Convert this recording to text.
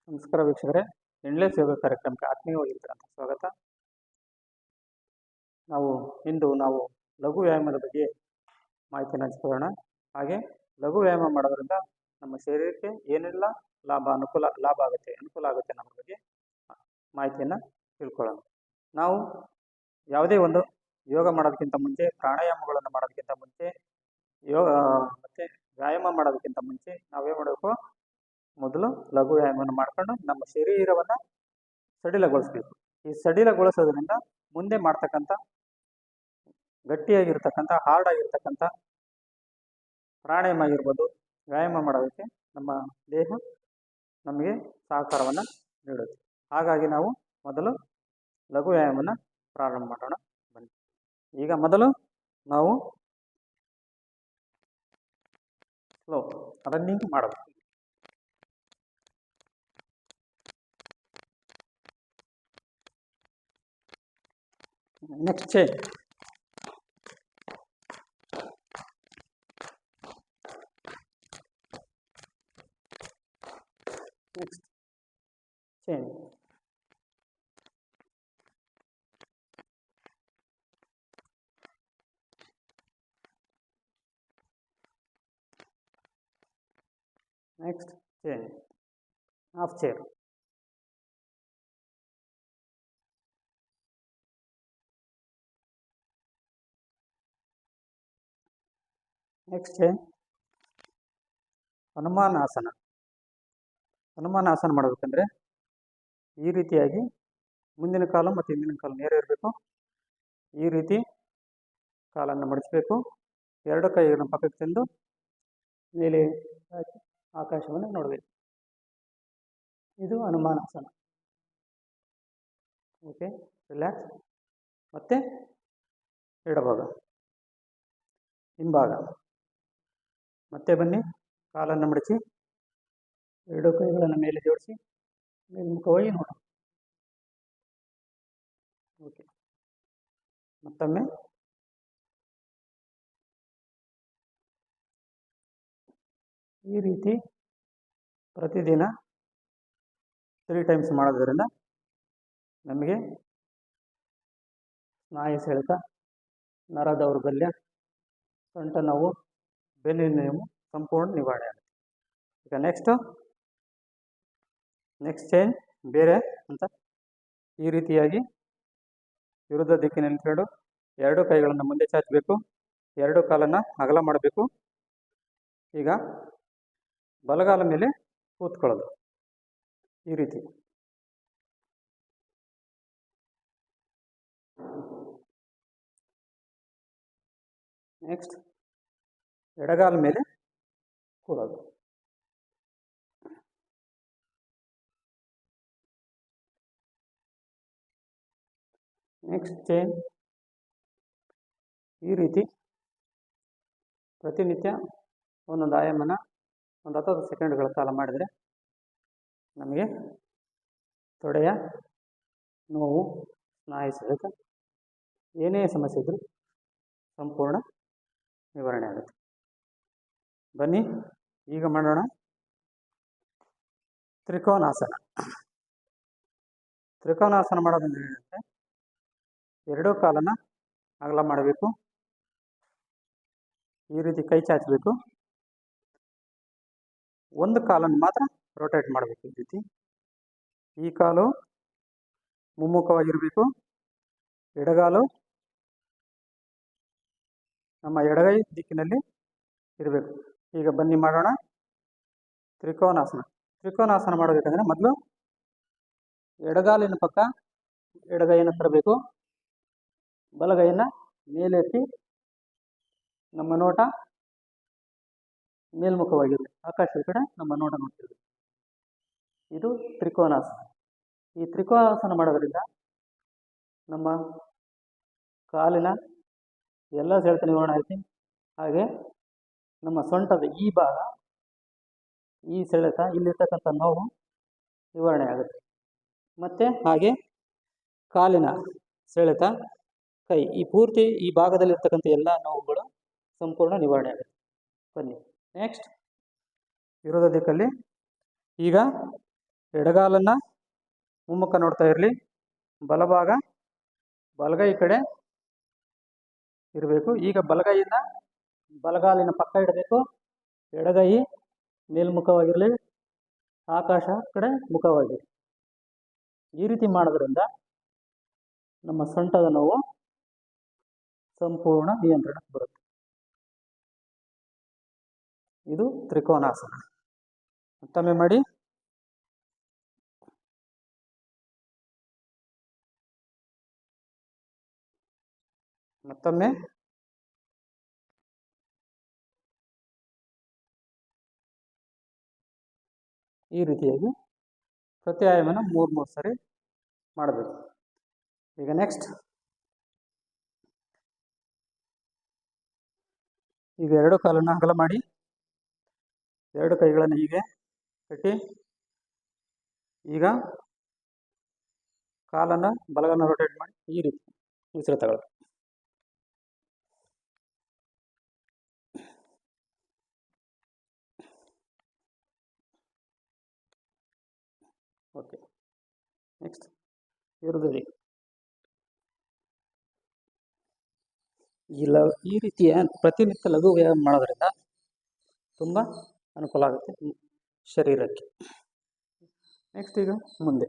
ನಮಸ್ಕಾರ ವೀಕ್ಷಕರೇ, ಎಂಡ್ಲೆಸ್ ಯೋಗ ಕಾರ್ಯಕ್ರಮಕ್ಕೆ ಆತ್ಮೀಯವಾಗಿರ್ತಕ್ಕಂಥ ಸ್ವಾಗತ. ಇಂದು ನಾವು ಲಘು ವ್ಯಾಯಾಮದ ಬಗ್ಗೆ ಮಾಹಿತಿಯನ್ನು ಹಂಚಿಕೊಳ್ಳೋಣ. ಹಾಗೆ ಲಘು ವ್ಯಾಯಾಮ ಮಾಡೋದ್ರಿಂದ ನಮ್ಮ ಶರೀರಕ್ಕೆ ಏನೆಲ್ಲ ಅನುಕೂಲ ಆಗುತ್ತೆ ಅನ್ನೋದ್ರ ಬಗ್ಗೆ ಮಾಹಿತಿಯನ್ನು ತಿಳ್ಕೊಳ್ಳೋಣ. ನಾವು ಯಾವುದೇ ಒಂದು ಯೋಗ ಮಾಡೋದಕ್ಕಿಂತ ಮುಂಚೆ, ಪ್ರಾಣಾಯಾಮಗಳನ್ನು ಮಾಡೋದಕ್ಕಿಂತ ಮುಂಚೆ, ಮತ್ತೆ ವ್ಯಾಯಾಮ ಮಾಡೋದಕ್ಕಿಂತ ಮುಂಚೆ ನಾವೇನು ಮಾಡಬೇಕು? ಮೊದಲು ಲಘು ವ್ಯಾಯಾಮವನ್ನು ಮಾಡ್ಕೊಂಡು ನಮ್ಮ ಶರೀರವನ್ನು ಸಡಿಲಗೊಳಿಸ್ಬೇಕು. ಈ ಸಡಿಲಗೊಳಿಸೋದ್ರಿಂದ ಮುಂದೆ ಮಾಡ್ತಕ್ಕಂಥ ಗಟ್ಟಿಯಾಗಿರ್ತಕ್ಕಂಥ ಹಾರ್ಡ್ ಆಗಿರ್ತಕ್ಕಂಥ ಪ್ರಾಣಾಯಾಮ ಆಗಿರ್ಬೋದು, ವ್ಯಾಯಾಮ ಮಾಡೋದಕ್ಕೆ ನಮ್ಮ ದೇಹ ನಮಗೆ ಸಹಕಾರವನ್ನು ನೀಡುತ್ತೆ. ಹಾಗಾಗಿ ನಾವು ಮೊದಲು ಲಘು ವ್ಯಾಯಾಮವನ್ನು ಪ್ರಾರಂಭ ಮಾಡೋಣ ಬನ್ನಿ. ಈಗ ಮೊದಲು ನಾವು ಸ್ಲೋ ರನ್ನಿಂಗ್ ಮಾಡಬೇಕು. Next chain. Next chain. Next chain. Half chair. Next ಹನುಮಾನಾಸನ. ಹನುಮಾನಾಸನ ಮಾಡಬೇಕಂದ್ರೆ ಈ ರೀತಿಯಾಗಿ ಮುಂದಿನ ಕಾಲು ಮತ್ತು ಹಿಂದಿನ ಕಾಲು ನೇರ ಇರಬೇಕು. ಈ ರೀತಿ ಕಾಲನ್ನು ಮಡಿಸಬೇಕು. ಎರಡು ಕೈಗಳನ್ನು ಪಕ್ಕಕ್ಕೆ ತಂದು ಮೇಲೆ ಆಕಾಶವನ್ನು ನೋಡಬೇಕು. ಇದು ಹನುಮಾನಾಸನ. Okay, relax. ಮತ್ತೆ ಎಡಭಾಗ, ಹಿಂಭಾಗ. ಮತ್ತೆ ಬನ್ನಿ, ಕಾಲನ್ನು ಮಡಚಿ ಎರಡು ಕೈಗಳನ್ನು ಮೇಲೆ ಜೋಡಿಸಿ ಮೇಲ್ಮುಖವಾಗಿ ನೋಡ. ಓಕೆ, ಮತ್ತೊಮ್ಮೆ ಈ ರೀತಿ ಪ್ರತಿದಿನ 3 ಟೈಮ್ಸ್ ಮಾಡೋದ್ರಿಂದ ನಮಗೆ ಸ್ನಾಯು ಸೆಳೆತ, ನರ ದೌರ್ಬಲ್ಯ, ಸೊಂಟ ನೋವು, ಬೆನ್ನಿನ ನೋವು ಸಂಪೂರ್ಣ ನಿವಾರಣೆ ಆಗುತ್ತೆ. ಈಗ ನೆಕ್ಸ್ಟ್ ಚೇಂಜ್ ಬೇರೆ ಅಂತ ಈ ರೀತಿಯಾಗಿ ವಿರುದ್ಧ ದಿಕ್ಕಿನಲ್ಲಿ ಎರಡು ಕೈಗಳನ್ನು ಮುಂದೆ ಚಾಚಬೇಕು. ಎರಡು ಕಾಲನ್ನು ಅಗಲ ಮಾಡಬೇಕು. ಈಗ ಬಲಗಾಲ ಮೇಲೆ ಕೂತ್ಕೊಳ್ಳೋದು ಈ ರೀತಿ. ನೆಕ್ಸ್ಟ್ ಎಡಗಾಲ ಮೇಲೆ ಕೂರೋದು. ನೆಕ್ಸ್ಟ್ ಚೇಂಜ್ ಈ ರೀತಿ ಪ್ರತಿನಿತ್ಯ ಒಂದೊಂದು ಆಯಾಮನ 10 ಸೆಕೆಂಡ್ಗಳ ಕಾಲ ಮಾಡಿದರೆ ನಮಗೆ ತೊಡೆಯ ನೋವು, ಸ್ನಾಯು ಸೆಳೆತ, ಏನೇ ಸಮಸ್ಯೆ ಇದ್ದರೂ ಸಂಪೂರ್ಣ ನಿವಾರಣೆ ಆಗುತ್ತೆ. ಬನ್ನಿ ಈಗ ಮಾಡೋಣ ತ್ರಿಕೋನಾಸನ. ತ್ರಿಕೋನಾಸನ ಮಾಡೋದಂದ್ರೆ ಏನಂದರೆ ಎರಡೂ ಕಾಲನ್ನು ಅಗಲ ಮಾಡಬೇಕು. ಈ ರೀತಿ ಕೈ ಚಾಚಬೇಕು. ಒಂದು ಕಾಲನ್ನು ಮಾತ್ರ ರೊಟೇಟ್ ಮಾಡಬೇಕು. ಈ ರೀತಿ ಈ ಕಾಲು ಮುಮ್ಮುಖವಾಗಿರಬೇಕು. ಎಡಗಾಲು ನಮ್ಮ ಎಡಗೈ ದಿಕ್ಕಿನಲ್ಲಿ ಇರಬೇಕು. ಈಗ ಬನ್ನಿ ಮಾಡೋಣ ತ್ರಿಕೋನಾಸನ. ತ್ರಿಕೋನಾಸನ ಮಾಡಬೇಕಂದ್ರೆ ಮೊದಲು ಎಡಗಾಲಿನ ಪಕ್ಕ ಎಡಗೈಯನ್ನು ತರಬೇಕು. ಬಲಗೈಯನ್ನು ಮೇಲೆತ್ತಿ ನಮ್ಮ ನೋಟ ಮೇಲ್ಮುಖವಾಗಿರಬೇಕು. ಆಕಾಶದ ಕಡೆ ನಮ್ಮ ನೋಟ ನೋಡ್ತಿರ್ಬೇಕು. ಇದು ತ್ರಿಕೋನಾಸನ. ಈ ತ್ರಿಕೋನಾಸನ ಮಾಡೋದ್ರಿಂದ ನಮ್ಮ ಕಾಲಿನ ಎಲ್ಲ ಸೆಳೆತ ನಿವಾರಣೆ ಆಗುತ್ತೆ. ಹಾಗೆ ನಮ್ಮ ಸೊಂಟದ ಈ ಭಾಗ, ಈ ಸೆಳೆತ, ಇಲ್ಲಿರ್ತಕ್ಕಂಥ ನೋವು ನಿವಾರಣೆ ಆಗುತ್ತೆ. ಮತ್ತು ಹಾಗೆ ಕಾಲಿನ ಸೆಳೆತ, ಕೈ, ಈ ಭಾಗದಲ್ಲಿರ್ತಕ್ಕಂಥ ಎಲ್ಲ ನೋವುಗಳು ಸಂಪೂರ್ಣ ನಿವಾರಣೆ ಆಗುತ್ತೆ. ಬನ್ನಿ ನೆಕ್ಸ್ಟ್ ವಿರೋಧ ದಿಕ್ಕಲ್ಲಿ ಈಗ ಎಡಗಾಲನ್ನು ಮುಮ್ಮುಖ ನೋಡ್ತಾ ಇರಲಿ. ಬಲಭಾಗ ಬಲಗೈ ಕಡೆ ಇರಬೇಕು. ಈಗ ಬಲಗೈಯಿಂದ ಬಲಗಾಲಿನ ಪಕ್ಕ ಇಡಬೇಕು. ಎಡಗೈ ಮೇಲ್ಮುಖವಾಗಿರಲಿ, ಆಕಾಶ ಕಡೆ ಮುಖವಾಗಿ. ಈ ರೀತಿ ಮಾಡೋದ್ರಿಂದ ನಮ್ಮ ಸೊಂಟದ ನೋವು ಸಂಪೂರ್ಣ ನಿಯಂತ್ರಣಕ್ಕೆ ಬರುತ್ತೆ. ಇದು ತ್ರಿಕೋನಾಸನ. ಮತ್ತೊಮ್ಮೆ ಮಾಡಿ. ಮತ್ತೊಮ್ಮೆ. ಈ ರೀತಿಯಾಗಿ ಪ್ರತ್ಯಾಯಾಮನ 3 ಸರಿ ಮಾಡಬೇಕು. ಈಗ ನೆಕ್ಸ್ಟ್, ಈಗ 2 ಕಾಲನ್ನು ಅಗಲ ಮಾಡಿ 2 ಕೈಗಳನ್ನು ಹೀಗೆ ಕಟ್ಟಿ, ಈಗ ಕಾಲನ್ನು ಬಲಗನ್ನು ರೊಟೇಟ್ ಮಾಡಿ ಈ ರೀತಿ ಉಸಿರು ತಗೊಳ್ಳಿ. ಓಕೆ. ನೆಕ್ಸ್ಟ್ ಇರುತ್ತದೆ. ಈ ರೀತಿಯ ಪ್ರತಿನಿತ್ಯ ಲಘು ವ್ಯಾಯಾಮ ಮಾಡೋದ್ರಿಂದ ತುಂಬ ಅನುಕೂಲ ಆಗುತ್ತೆ ಶರೀರಕ್ಕೆ. ನೆಕ್ಸ್ಟ್ ಈಗ ಮುಂದೆ